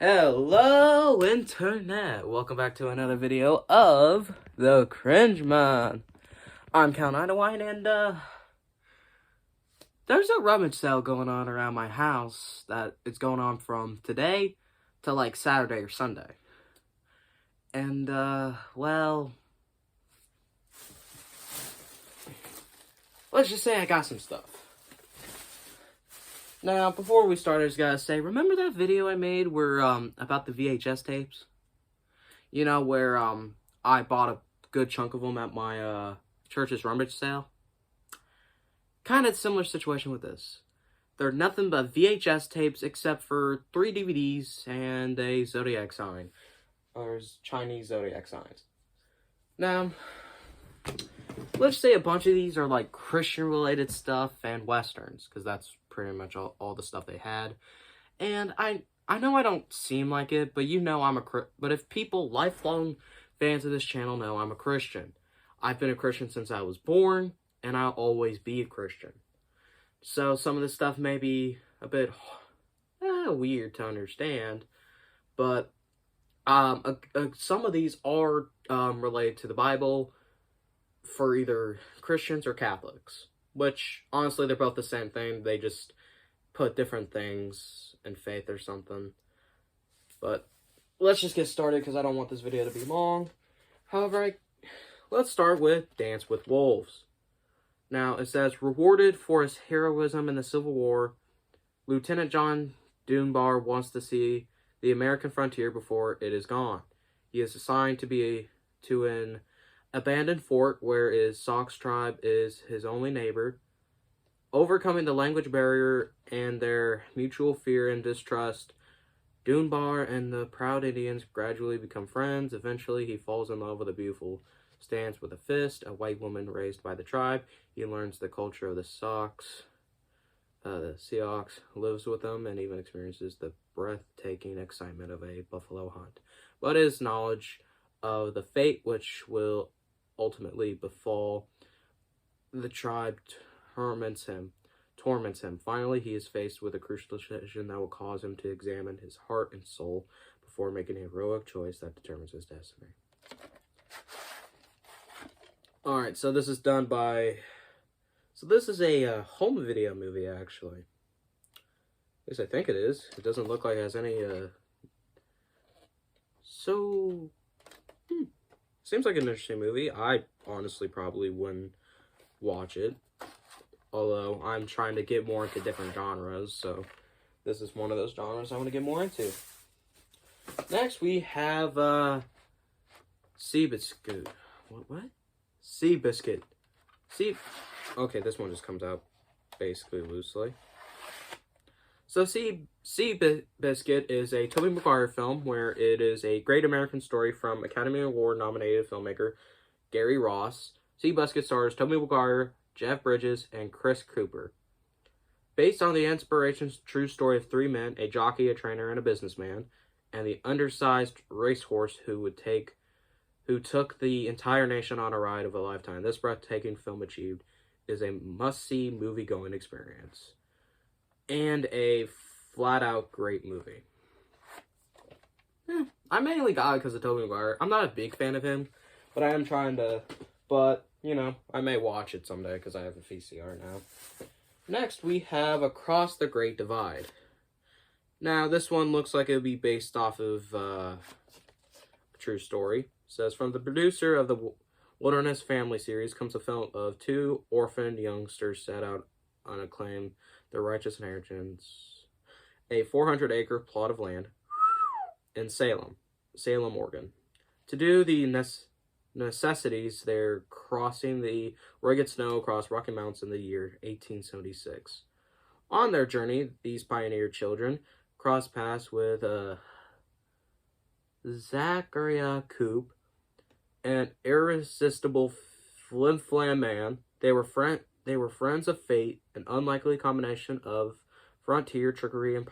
Hello, Internet! Welcome back to another video of The Cringe Man. I'm Count Idlewine, and, there's a rummage sale going on around my house that it's going on from today to, like, Saturday or Sunday. And, well, let's just say I got some stuff. Now, before we start, I just gotta say, remember that video I made where, about the VHS tapes? You know, where, I bought a good chunk of them at my, church's rummage sale? Kind of similar situation with this. They're nothing but VHS tapes except for 3 DVDs and a zodiac sign. Or Chinese zodiac signs. Now, let's say a bunch of these are like Christian-related stuff and Westerns, because that's pretty much all the stuff they had. And I know I don't seem like it, but you know but if people, lifelong fans of this channel, know I'm a Christian. I've been a Christian since I was born, and I'll always be a Christian. So some of this stuff may be a bit weird to understand, but some of these are related to the Bible for either Christians or Catholics, which honestly they're both the same thing. They just put different things in faith or something. But let's just get started because I don't want this video to be long. However, let's start with Dance with Wolves. Now, it says, rewarded for his heroism in the Civil War, Lieutenant John Dunbar wants to see the American frontier before it is gone. He is assigned to an abandoned fort where his Sox tribe is his only neighbor. Overcoming the language barrier and their mutual fear and distrust, Dunbar and the proud Indians gradually become friends. Eventually, he falls in love with a beautiful Stands with a Fist, a white woman raised by the tribe. He learns the culture of the Sox. The Seahawks, lives with them, and even experiences the breathtaking excitement of a buffalo hunt. But his knowledge of the fate which will ultimately befall the tribe torments him. Finally, he is faced with a crucial decision that will cause him to examine his heart and soul before making a heroic choice that determines his destiny. Alright, so this is done by... So this is a home video movie, actually. At least I think it is. It doesn't look like it has any, Seems like an interesting movie. I honestly probably wouldn't watch it. Although, I'm trying to get more into different genres, so this is one of those genres I want to get more into. Next, we have, Seabiscuit. What? Seabiscuit. Okay, this one just comes out basically loosely. So, Seabiscuit is a Tobey Maguire film where it is a great American story from Academy Award-nominated filmmaker Gary Ross. Seabiscuit stars Tobey Maguire, Jeff Bridges, and Chris Cooper. Based on the inspiration's true story of 3 men, a jockey, a trainer, and a businessman, and the undersized racehorse who took the entire nation on a ride of a lifetime, this breathtaking film is a must-see movie-going experience. And a flat-out great movie. I mainly got it because of Tobey Maguire. I'm not a big fan of him, but I am trying to... But, you know, I may watch it someday because I have a VCR now. Next, we have Across the Great Divide. Now, this one looks like it would be based off of a true story. It says, from the producer of the Wilderness Family series comes a film of 2 orphaned youngsters set out on a claim their righteous inheritance, a 400-acre plot of land in Salem, Oregon. To do the necessities, they're crossing the rugged snow across Rocky Mountains in the year 1876. On their journey, these pioneer children cross paths with Zachariah Coop, an irresistible flim-flam man. They were friends of fate, an unlikely combination of frontier trickery and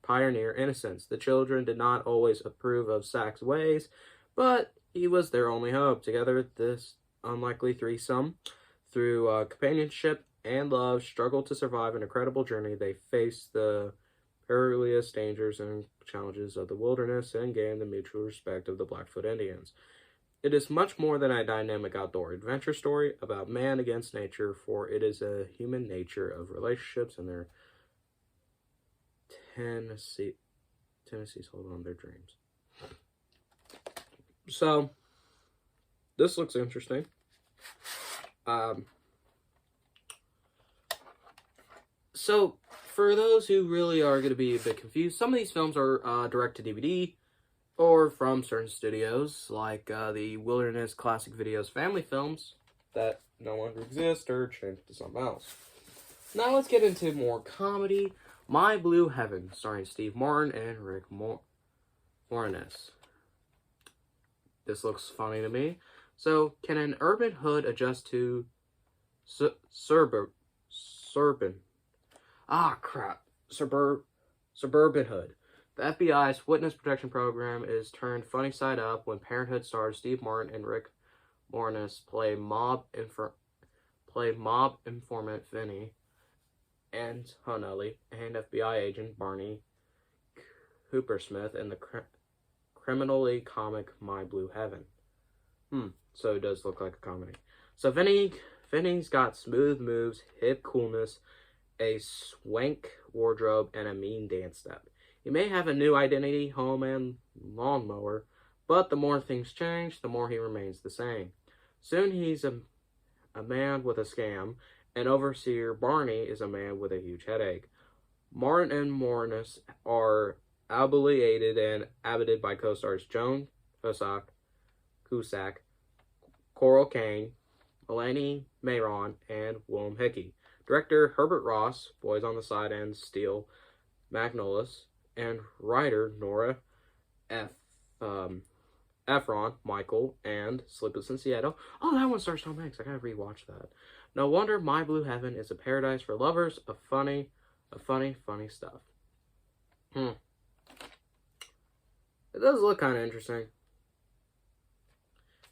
pioneer innocence. The children did not always approve of Zach's ways, but he was their only hope. Together, this unlikely threesome, through companionship and love, struggled to survive an incredible journey. They faced the perilous dangers and challenges of the wilderness and gain the mutual respect of the Blackfoot Indians. It is much more than a dynamic outdoor adventure story about man against nature, for it is a human nature of relationships and their tendencies hold on their dreams. So, this looks interesting. So, for those who really are going to be a bit confused, some of these films are direct-to-DVD or from certain studios, like the Wilderness Classic Videos family films that no longer exist or changed to something else. Now let's get into more comedy. My Blue Heaven, starring Steve Martin and Rick Moranis. This looks funny to me. So, can an urban hood adjust to suburban hood? The FBI's Witness Protection Program is turned funny side up when Parenthood stars Steve Martin and Rick Moranis play mob informant Vinny and Hunelli and FBI agent Barney Coopersmith in the criminally comic My Blue Heaven. So it does look like a comedy. So Vinny's got smooth moves, hip coolness, a swank wardrobe, and a mean dance step. He may have a new identity, home, and lawnmower, but the more things change, the more he remains the same. Soon he's a man with a scam, and overseer Barney is a man with a huge headache. Martin and Moranis are ably aided and abetted by co-stars Joan Cusack, Coral Kane, Melanie Mayron, and Willem Hickey. Director Herbert Ross, Boys on the Side and Steel Magnolias, and writer Nora Ephron, Michael, and Sleepless in Seattle. Oh, that one stars Tom Hanks. I gotta rewatch that. No wonder My Blue Heaven is a paradise for lovers of funny stuff. It does look kind of interesting.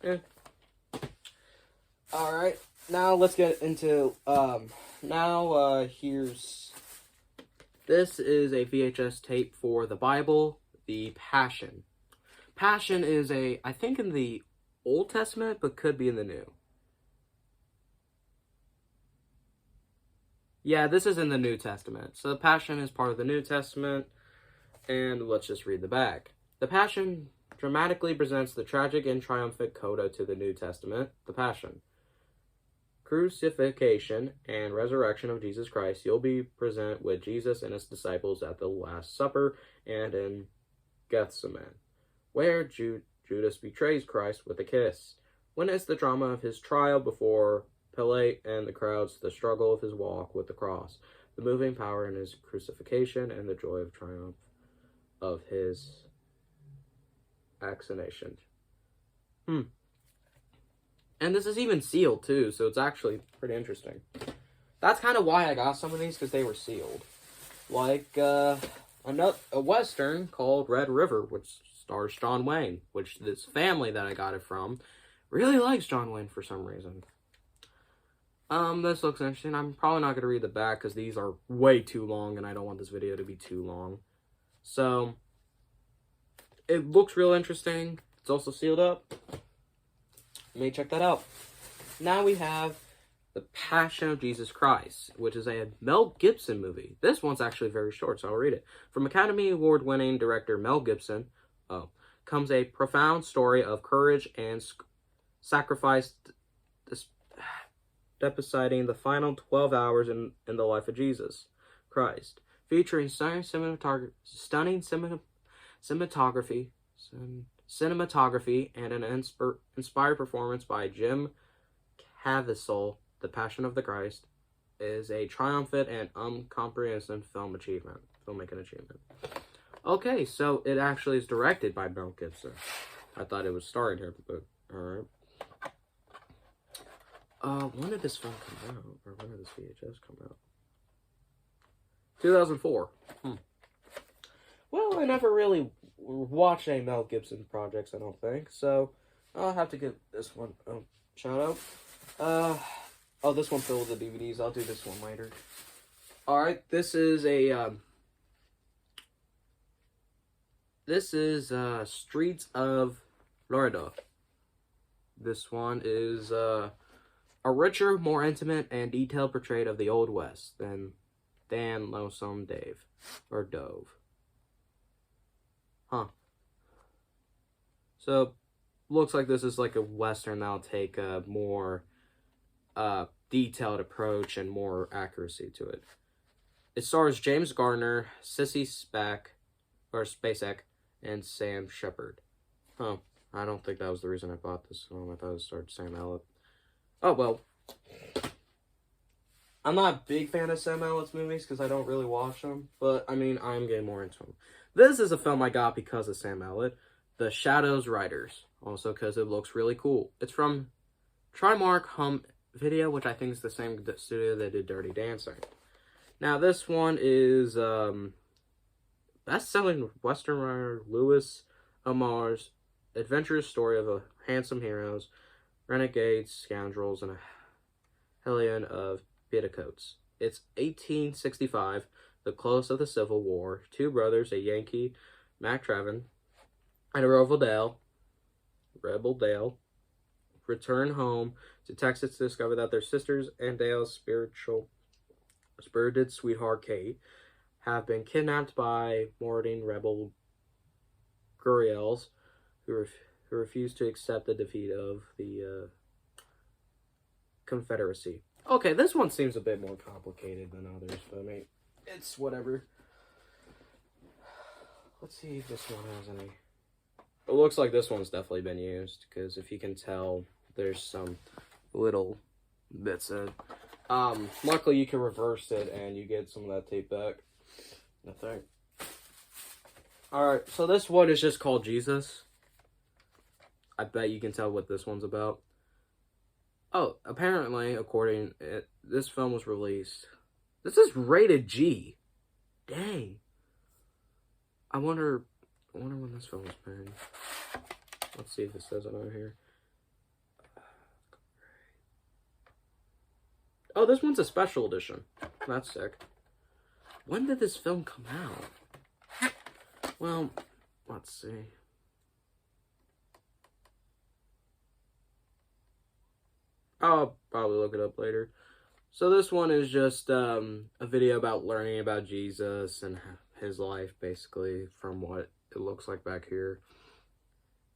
Yeah. Alright, now let's get into, this is a VHS tape for the Bible, the Passion. Passion is I think in the Old Testament, but could be in the New. Yeah, this is in the New Testament. So the Passion is part of the New Testament, and let's just read the back. The Passion dramatically presents the tragic and triumphant coda to the New Testament, the Passion. Crucifixion and resurrection of Jesus Christ. You'll be present with Jesus and his disciples at the Last Supper and in Gethsemane, where Judas betrays Christ with a kiss. Witness the drama of his trial before Pilate and the crowds, the struggle of his walk with the cross, the moving power in his crucifixion, and the joy of triumph of his execution. And this is even sealed, too, so it's actually pretty interesting. That's kind of why I got some of these, because they were sealed. Like, a Western called Red River, which stars John Wayne, which this family that I got it from really likes John Wayne for some reason. This looks interesting. I'm probably not going to read the back, because these are way too long, and I don't want this video to be too long. So, it looks real interesting. It's also sealed up. You may check that out. Now we have The Passion of Jesus Christ, which is a Mel Gibson movie. This one's actually very short, so I'll read it. From Academy Award-winning director Mel Gibson, comes a profound story of courage and sacrifice, deciding the final 12 hours in the life of Jesus Christ, featuring stunning cinematography, and an inspired performance by Jim Caviezel. The Passion of the Christ is a triumphant and uncomprehensive filmmaking achievement. Okay, so it actually is directed by Mel Gibson. I thought it was starring here, but alright. When did this film come out? Or when did this VHS come out? 2004. Well, I never really watched any Mel Gibson projects, I don't think. So, I'll have to give this one a shout out. This one filled with the DVDs. I'll do this one later. Alright, this is a This is Streets of Florida. This one is a richer, more intimate, and detailed portrait of the Old West than Dan Lonesome Dave or Dove. Huh. So, looks like this is like a Western that'll take a more detailed approach and more accuracy to it. It stars James Garner, Sissy Spacek, and Sam Shepard. Oh, I don't think that was the reason I bought this film. I thought it started Sam Elliott. Oh, well. I'm not a big fan of Sam Elliott's movies because I don't really watch them. But, I mean, I'm getting more into them. This is a film I got because of Sam Elliott. The Shadows Riders. Also because it looks really cool. It's from Trimark Home Video, which I think is the same studio that did Dirty Dancing. Now, this one is best-selling Western writer Louis Amar's adventurous story of a handsome heroes, renegades, scoundrels, and a hellion of petticoats. It's 1865, the close of the Civil War. Two brothers, a Yankee, Mac Trevin, and a Rebel Dale, return home to Texas to discover that their sisters and Dale's spirited sweetheart Kate have been kidnapped by marauding rebel guerrillas who refuse to accept the defeat of the Confederacy. Okay, this one seems a bit more complicated than others, but I mean, it's whatever. Let's see if this one has any. It looks like this one's definitely been used, because if you can tell, there's some little bits in it. Luckily you can reverse it and you get some of that tape back. I think. Alright, so this one is just called Jesus. I bet you can tell what this one's about. Oh, apparently, this film was released. This is rated G. Dang. I wonder when this film was made. Let's see if it says it on here. Oh, this one's a special edition. That's sick. When did this film come out? Well, let's see. I'll probably look it up later. So this one is just a video about learning about Jesus and his life, basically, from what it looks like back here.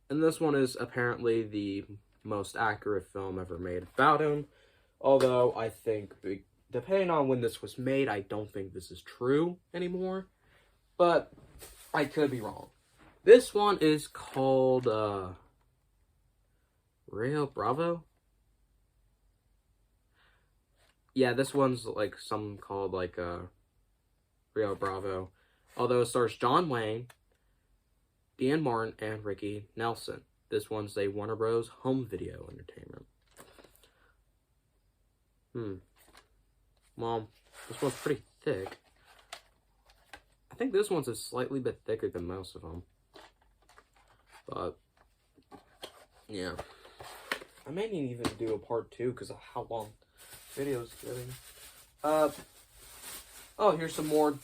And this one is apparently the most accurate film ever made about him. Although, I think, depending on when this was made, I don't think this is true anymore. But I could be wrong. This one is called Rio Bravo. Yeah, this one's like some called like Rio Bravo. Although it stars John Wayne, Dean Martin, and Ricky Nelson. This one's a Warner Bros. Home Video Entertainment. Well, this one's pretty thick. I think this one's a slightly bit thicker than most of them. But, yeah. I may need even do a part 2 because of how long the video's getting. Oh, here's some more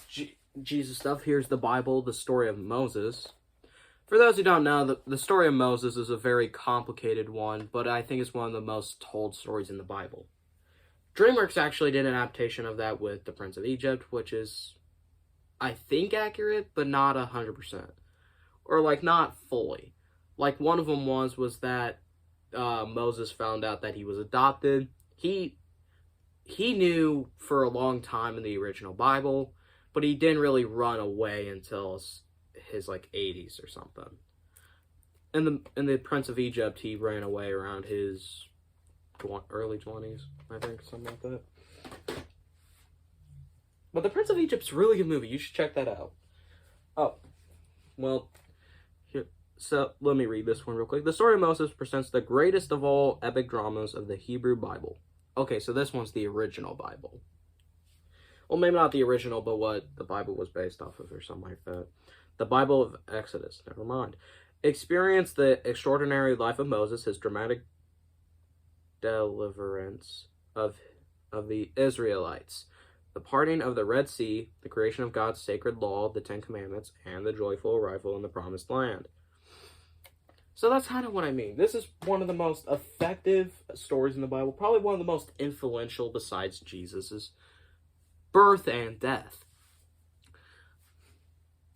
Jesus stuff. Here's the Bible, the story of Moses. For those who don't know, the story of Moses is a very complicated one, but I think it's one of the most told stories in the Bible. DreamWorks actually did an adaptation of that with The Prince of Egypt, which is, I think, accurate, but not 100%. Or, like, not fully. Like, one of them was that Moses found out that he was adopted. He knew for a long time in the original Bible, but he didn't really run away until his, like, 80s or something. In the Prince of Egypt, he ran away around his early 20s, I think, something like that. But The Prince of Egypt's a really good movie. You should check that out. Oh, well, here. So let me read this one real quick. The story of Moses presents the greatest of all epic dramas of the Hebrew Bible. Okay, so this one's the original Bible. Well, maybe not the original, but what the Bible was based off of or something like that. The Bible of Exodus. Never mind. Experience the extraordinary life of Moses, his dramatic deliverance of the Israelites. the parting of the Red Sea, the creation of God's sacred law, the Ten Commandments, and the joyful arrival in the Promised Land. So that's kind of what I mean. This is one of the most effective stories in the Bible, probably one of the most influential besides Jesus' birth and death.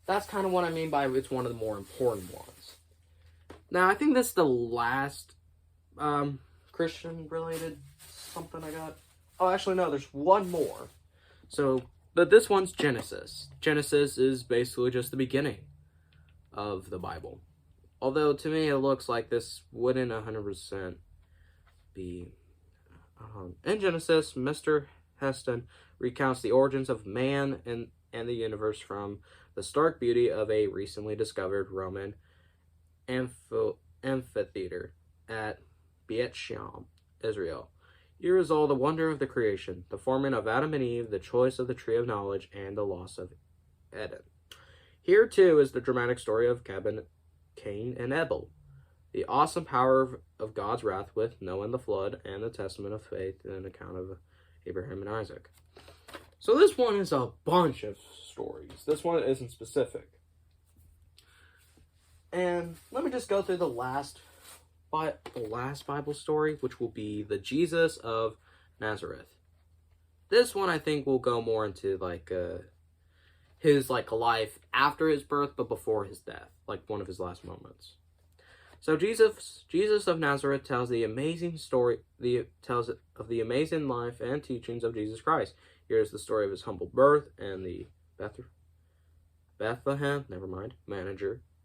That's kind of what I mean by it's one of the more important ones. Now, I think this is the last Christian-related something I got. Oh, actually, no, there's one more. So, but this one's Genesis. Genesis is basically just the beginning of the Bible. Although, to me, it looks like this wouldn't 100% be... in Genesis, Mr. Heston recounts the origins of man and the universe from the stark beauty of a recently discovered Roman amphitheater at Beit Shean, Israel. Here is all the wonder of the creation, the forming of Adam and Eve, the choice of the tree of knowledge, and the loss of Eden. Here, too, is the dramatic story of Cain and Abel, the awesome power of God's wrath with Noah and the flood, and the testament of faith and account of Abraham and Isaac. So this one is a bunch of stories. This one isn't specific. And let me just go through the last Bible story, which will be the Jesus of Nazareth. This one I think will go more into his life after his birth, but before his death, like one of his last moments. So Jesus of Nazareth tells the amazing story. Tells of the amazing life and teachings of Jesus Christ. Here's the story of his humble birth and the Bethlehem,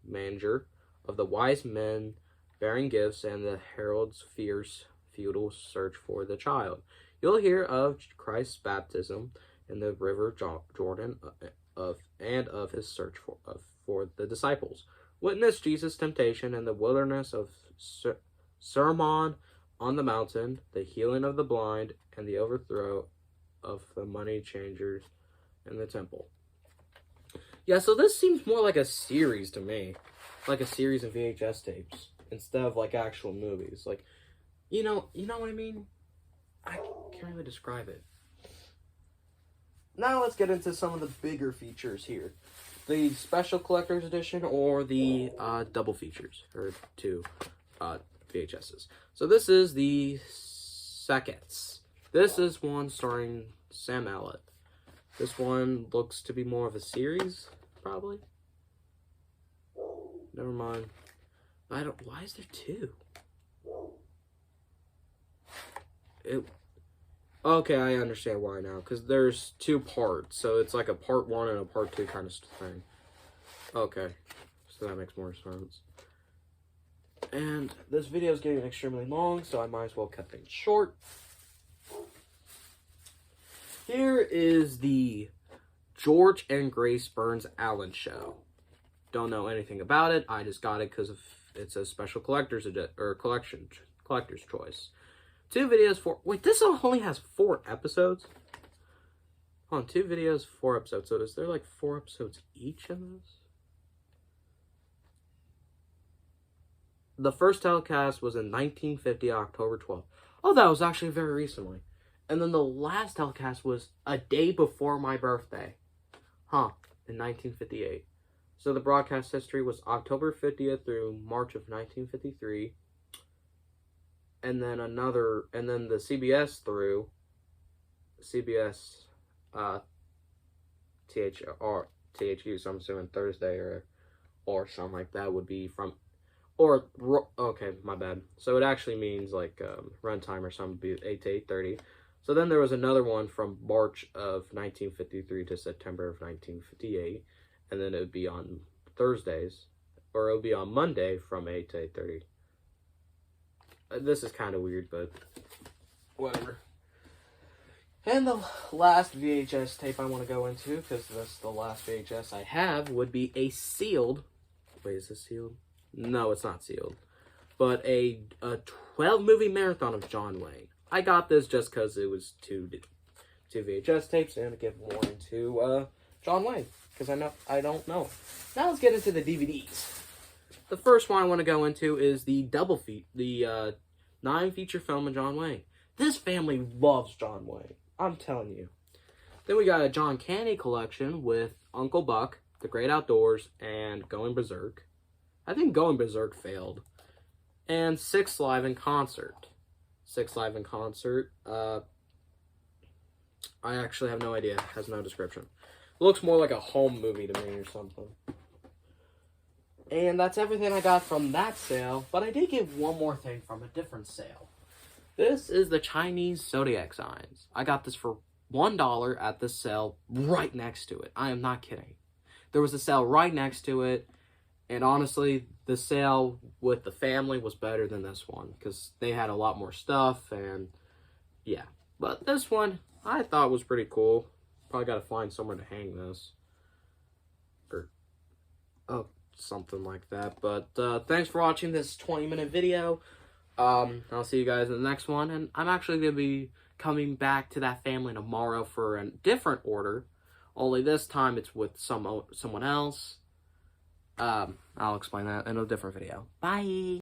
manger of the wise men bearing gifts and the herald's fierce futile search for the child. You'll hear of Christ's baptism in the river Jordan, and of his search for the disciples. Witness Jesus' temptation in the wilderness of Sermon on the Mountain, the healing of the blind, and the overthrow of the money changers in the temple. Yeah, so this seems more like a series to me. Like a series of VHS tapes instead of like actual movies. Like, you know what I mean? I can't really describe it. Now let's get into some of the bigger features here. The special collector's edition or the double features, or two VHSs. So this is the seconds. This is one starring Sam Elliott. This one looks to be more of a series, probably. Never mind. Why is there two? Okay, I understand why now. Because there's two parts. So it's like a part 1 and a part 2 kind of thing. Okay. So that makes more sense. And this video is getting extremely long, so I might as well cut things short. Here is the George and Grace Burns Allen show. Don't know anything about it. I just got it because it's a special collector's choice. 2 videos, 4... Wait, this only has 4 episodes? Hold on, 2 videos, 4 episodes. So is there like 4 episodes each in this? The first telecast was in 1950, October 12th. Oh, that was actually very recently. And then the last telecast was a day before my birthday. In 1958. So the broadcast history was October 50th through March of 1953. And then the CBS through CBS THU, so I'm assuming Thursday or something like that would be from, okay, my bad. So it actually means like runtime or something would be 8 to 8:30. So then there was another one from March of 1953 to September of 1958, and then it would be on Thursdays, or it would be on Monday from 8 to 8:30. This is kind of weird, but whatever. And the last VHS tape I want to go into, because that's the last VHS I have, would be a sealed... Wait, is this sealed? No, it's not sealed. But a 12-movie marathon of John Wayne. I got this just because it was two VHS tapes, and to get more into John Wayne, because I don't know. Now let's get into the DVDs. The first one I want to go into is the 9-feature film of John Wayne. This family loves John Wayne. I'm telling you. Then we got a John Candy collection with Uncle Buck, The Great Outdoors, and Going Berserk. I think Going Berserk failed. And Six Live in Concert. Six Live in Concert. I actually have no idea. It has no description. It looks more like a home movie to me or something. And that's everything I got from that sale. But I did get one more thing from a different sale. This is the Chinese zodiac signs. I got this for $1 at the sale right next to it. I am not kidding. There was a sale right next to it. And honestly, the sale with the family was better than this one. Because they had a lot more stuff. And yeah. But this one, I thought was pretty cool. Probably got to find somewhere to hang this. Or, oh, something like that. But thanks for watching this 20-minute video. I'll see you guys in the next one. And I'm actually going to be coming back to that family tomorrow for a different order. Only this time it's with someone else. I'll explain that in a different video. Bye!